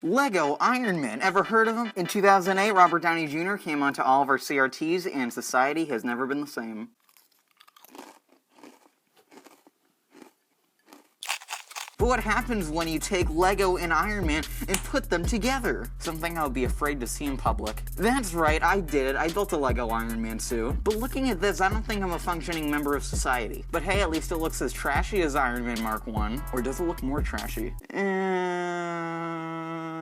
Lego IronMan, ever heard of him? In 2008, Robert Downey Jr. came onto all of our CRTs, and society has never been the same. But what happens when you take Lego and Iron Man and put them together? Something I would be afraid to see in public. That's right, I did it. I built a Lego Iron Man suit. But looking at this, I don't think I'm a functioning member of society. But hey, at least it looks as trashy as Iron Man Mark 1. Or does it look more trashy?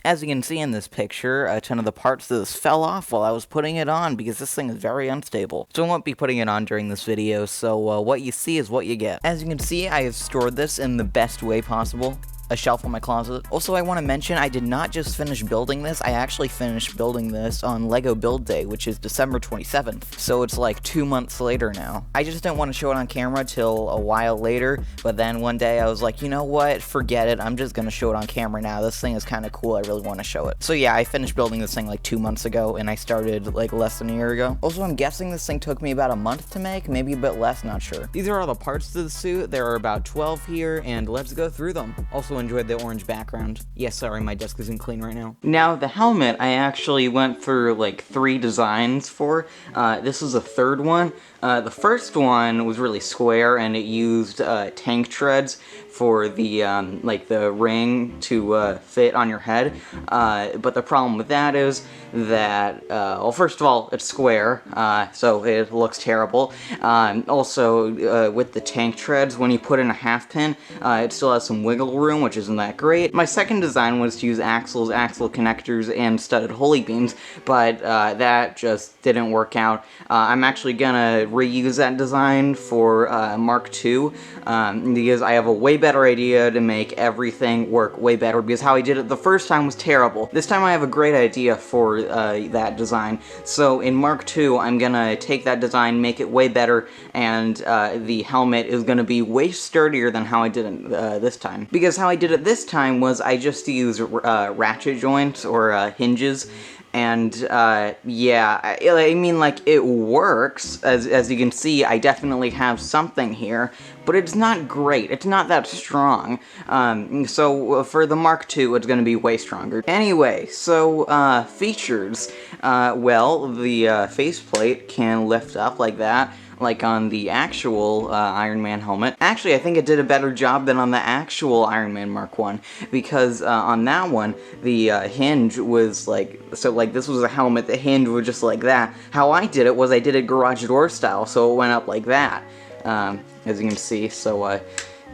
As you can see in this picture, a ton of the parts of this fell off while I was putting it on because this thing is very unstable. So I won't be putting it on during this video, so what you see is what you get. As you can see, I have stored this in the best way possible. A shelf in my closet. Also, I want to mention I did not just finish building this, I actually finished building this on Lego Build Day, which is December 27th. So it's like 2 months later now. I just didn't want to show it on camera till a while later, but then one day I was like, you know what, forget it, I'm just gonna show it on camera now. This thing is kind of cool, I really want to show it. So yeah, I finished building this thing like 2 months ago, and I started like less than a year ago. Also, I'm guessing this thing took me about a month to make, maybe a bit less, not sure. These are all the parts to the suit. There are about 12 here, and let's go through them. Also enjoyed the orange background. Yes, sorry, my desk isn't clean right now. Now, the helmet, I actually went through like 3 designs for. This is a third one. The first one was really square, and it used tank treads for the like the ring to fit on your head. But the problem with that is that, well, first of all, it's square, so it looks terrible. Also, with the tank treads, when you put in a half pin, it still has some wiggle room, which isn't that great. My second design was to use axle connectors, and studded holy beams, but that just didn't work out. I'm actually gonna reuse that design for Mark II, because I have a way better idea to make everything work way better, because how I did it the first time was terrible. This time I have a great idea for that design. So in Mark II, I'm gonna take that design, make it way better, and the helmet is gonna be way sturdier than how I did it this time. Because how I did it this time was I just used ratchet joints or hinges. And, yeah, I mean, like, it works. As you can see, I definitely have something here, but it's not great. It's not that strong. So for the Mark II, it's going to be way stronger. Anyway, so, features. Well, the faceplate can lift up like that, like on the actual Iron Man helmet. Actually, I think it did a better job than on the actual Iron Man Mark 1, because on that one, the hinge was like, so like this was a helmet, the hinge was just like that. How I did it was I did it garage door style, so it went up like that, as you can see. So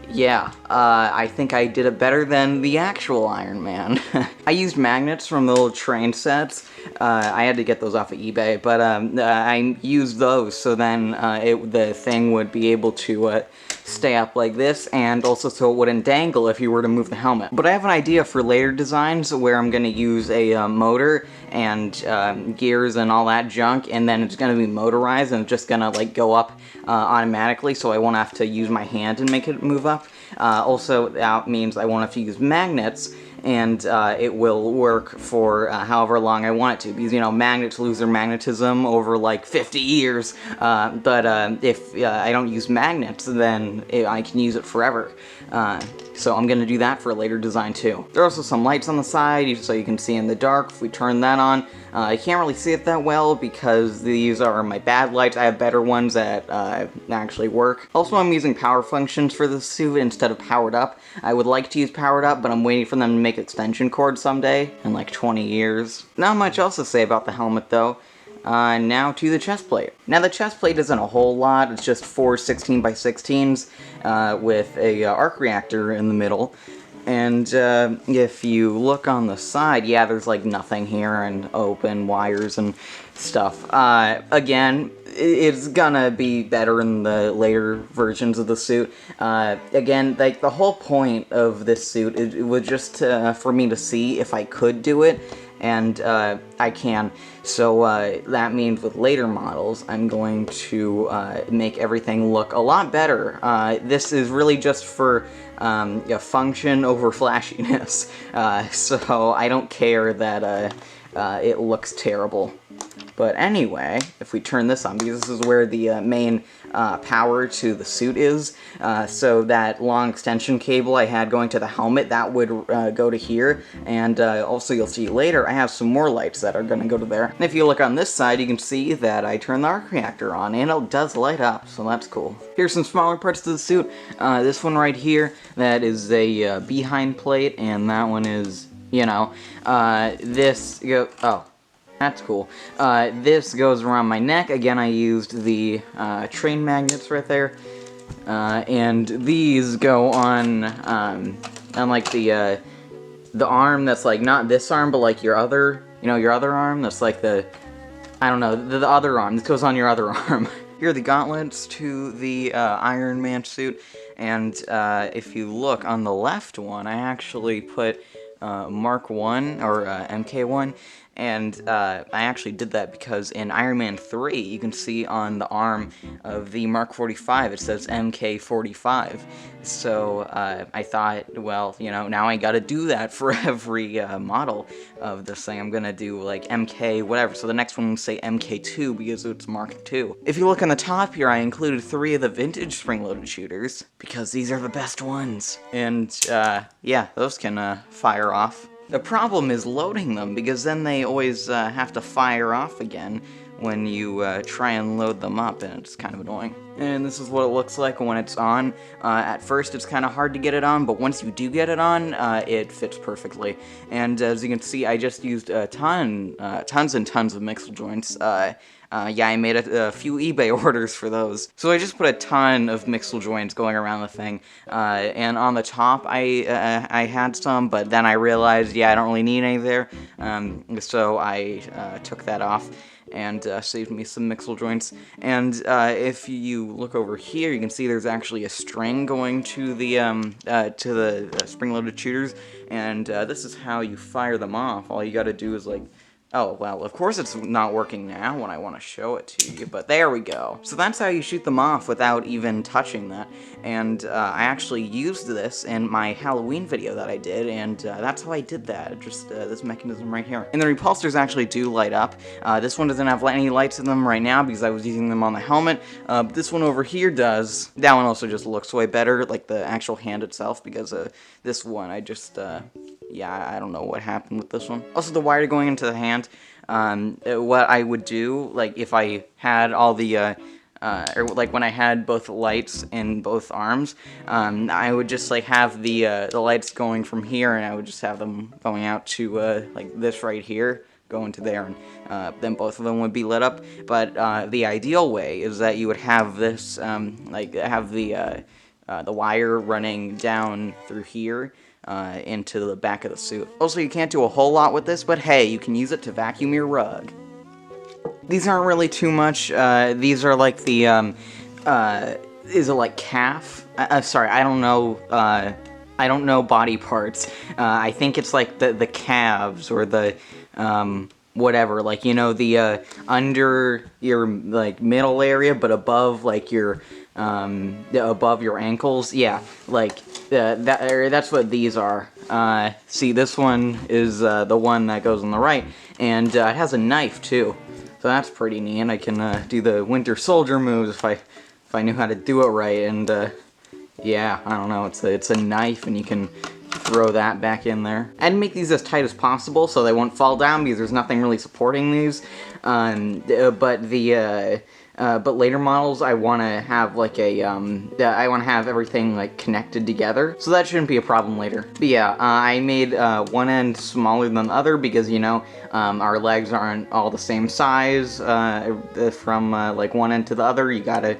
yeah, I think I did it better than the actual Iron Man. I used magnets from the little train sets. I had to get those off of eBay, but I used those so then the thing would be able to stay up like this, and also so it wouldn't dangle if you were to move the helmet. But I have an idea for later designs where I'm going to use a motor and gears and all that junk, and then it's going to be motorized and it's just going to like go up automatically, so I won't have to use my hand and make it move up. Also, that means I won't have to use magnets, and it will work for however long I want it to, because, you know, magnets lose their magnetism over like 50 years, but if I don't use magnets, then I can use it forever. So I'm going to do that for a later design too. There are also some lights on the side, so you can see in the dark if we turn that on. I can't really see it that well because these are my bad lights. I have better ones that actually work. Also, I'm using power functions for this suit instead of powered up. I would like to use powered up, but I'm waiting for them to make extension cords someday in like 20 years. Not much else to say about the helmet though. Now to the chest plate. Now the chest plate isn't a whole lot, it's just 4 16x16s with a arc reactor in the middle. And if you look on the side, yeah, there's like nothing here and open wires and stuff. Again, it's gonna be better in the later versions of the suit. Again, like the whole point of this suit, it was just for me to see if I could do it, and I can. So that means with later models, I'm going to make everything look a lot better. This is really just for function over flashiness, so I don't care that it looks terrible. But anyway, if we turn this on, because this is where the main power to the suit is, so that long extension cable I had going to the helmet, that would go to here, and also you'll see later, I have some more lights that are going to go to there. And if you look on this side, you can see that I turned the arc reactor on, and it does light up, so that's cool. Here's some smaller parts to the suit. This one right here, that is a behind plate, and that one is, you know, oh. That's cool. This goes around my neck. Again, I used the train magnets right there. And these go on like the arm that's like not this arm, but like your other, you know, your other arm. That's like the, I don't know, the other arm. This goes on your other arm. Here are the gauntlets to the IronMan suit. And if you look on the left one, I actually put Mark 1 or MK1. And I actually did that because in Iron Man 3, you can see on the arm of the Mark 45, it says MK45. So I thought, well, you know, now I gotta do that for every model of this thing. I'm gonna do like MK whatever, so the next one will say MK2 because it's Mark 2. If you look on the top here, I included 3 of the vintage spring-loaded shooters because these are the best ones. And yeah, those can fire off. The problem is loading them, because then they always have to fire off again when you try and load them up, and it's kind of annoying. And this is what it looks like when it's on. At first it's kind of hard to get it on, but once you do get it on, it fits perfectly. And as you can see, I just used tons and tons of mixel joints. Yeah, I made a few eBay orders for those. So I just put a ton of mixel joints going around the thing. And on the top, I had some, but then I realized, yeah, I don't really need any there. So I took that off and saved me some mixel joints. And if you look over here, you can see there's actually a string going to the spring-loaded shooters. And this is how you fire them off. All you gotta do is like, oh, well, of course it's not working now when I want to show it to you, but there we go. So that's how you shoot them off without even touching that. And I actually used this in my Halloween video that I did, and that's how I did that, just this mechanism right here. And the repulsors actually do light up. This one doesn't have any lights in them right now because I was using them on the helmet. This one over here does. That one also just looks way better, like the actual hand itself, because this one I just... yeah, I don't know what happened with this one. Also, the wire going into the hand, what I would do, like, if I had all the, or, like, when I had both lights in both arms, I would just, like, have the lights going from here, and I would just have them going out to, like, this right here, going to there, and then both of them would be lit up. But the ideal way is that you would have this, like, have the wire running down through here, into the back of the suit. Also, you can't do a whole lot with this, but hey, you can use it to vacuum your rug. These aren't really too much. These are like the, is it like calf? Sorry, I don't know. I don't know body parts. I think it's like the calves or the, whatever, like, you know, the, under your, like, middle area, but above, like, your, above your ankles. Yeah, like, that's what these are. See, this one is, the one that goes on the right, and, it has a knife, too. So that's pretty neat, and I can, do the Winter Soldier moves if I knew how to do it right, and, yeah, I don't know, it's a knife, and you can throw that back in there. And make these as tight as possible so they won't fall down because there's nothing really supporting these. But later models, I want to have like a, I want to have everything like connected together, so that shouldn't be a problem later. But yeah, I made one end smaller than the other because, you know, our legs aren't all the same size from like one end to the other. You gotta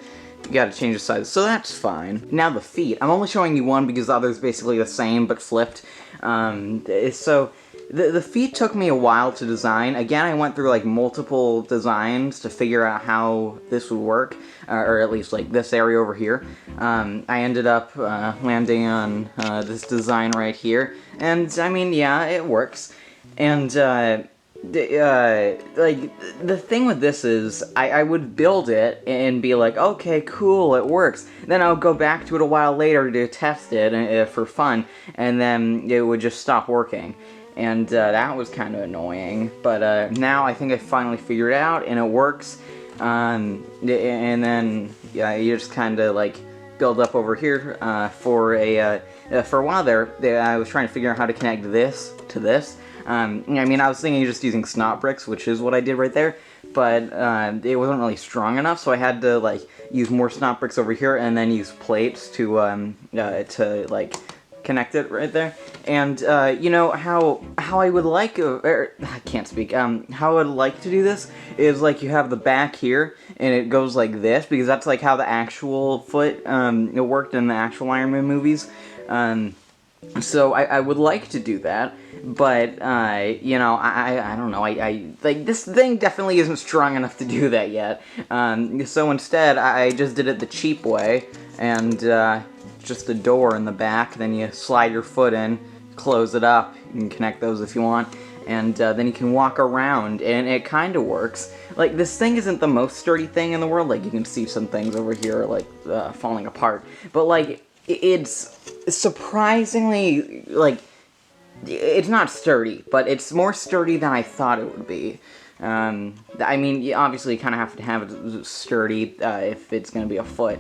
change the size, so that's fine. Now the feet. I'm only showing you one because the other's basically the same but flipped. So the feet took me a while to design. Again, I went through like multiple designs to figure out how this would work, or at least like this area over here. I ended up landing on this design right here, and I mean, yeah, it works. And like, the thing with this is, I would build it and be like, okay, cool, it works. Then I would go back to it a while later to test it for fun, and then it would just stop working. and that was kind of annoying. But now I think I finally figured it out, and it works. And then yeah, you just kind of like build up over here for a while there. I was trying to figure out how to connect this to this. I mean, I was thinking just using snot bricks, which is what I did right there, but it wasn't really strong enough, so I had to like use more snot bricks over here and then use plates to like connect it right there. And you know how I would like, I can't speak. How I would like to do this is like you have the back here and it goes like this, because that's like how the actual foot it worked in the actual Iron Man movies. So I would like to do that, but you know, I don't know. I like, this thing definitely isn't strong enough to do that yet. So instead, I just did it the cheap way, and just a door in the back. Then you slide your foot in, close it up. You can connect those if you want, and then you can walk around, and it kind of works. Like, this thing isn't the most sturdy thing in the world. Like, you can see some things over here like falling apart, but like, it's surprisingly, like, it's not sturdy, but it's more sturdy than I thought it would be. I mean, you obviously kind of have to have it sturdy if it's going to be a foot.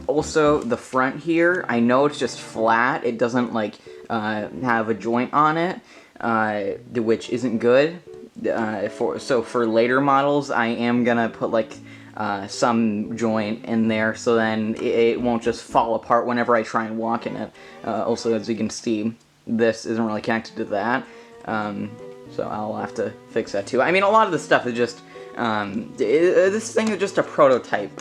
Also, the front here, I know it's just flat. It doesn't, like, have a joint on it, which isn't good. So for later models, I am going to put, like, some joint in there, so then it won't just fall apart whenever I try and walk in it. Also, as you can see, this isn't really connected to that, so I'll have to fix that too. I mean, a lot of this stuff is just, this thing is just a prototype.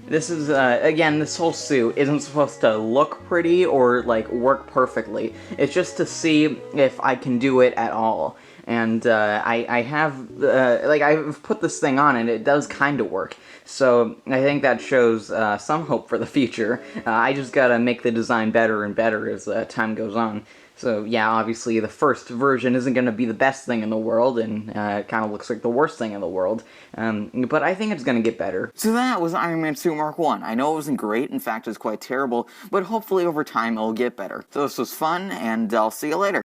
This is, again, this whole suit isn't supposed to look pretty or, like, work perfectly. It's just to see if I can do it at all. And I have, like, I've put this thing on and it does kind of work. So I think that shows some hope for the future. I just gotta make the design better and better as time goes on. So yeah, obviously the first version isn't going to be the best thing in the world, and it kind of looks like the worst thing in the world, but I think it's going to get better. So that was Iron Man Suit Mark 1. I know it wasn't great, in fact it was quite terrible, but hopefully over time it'll get better. So this was fun, and I'll see you later.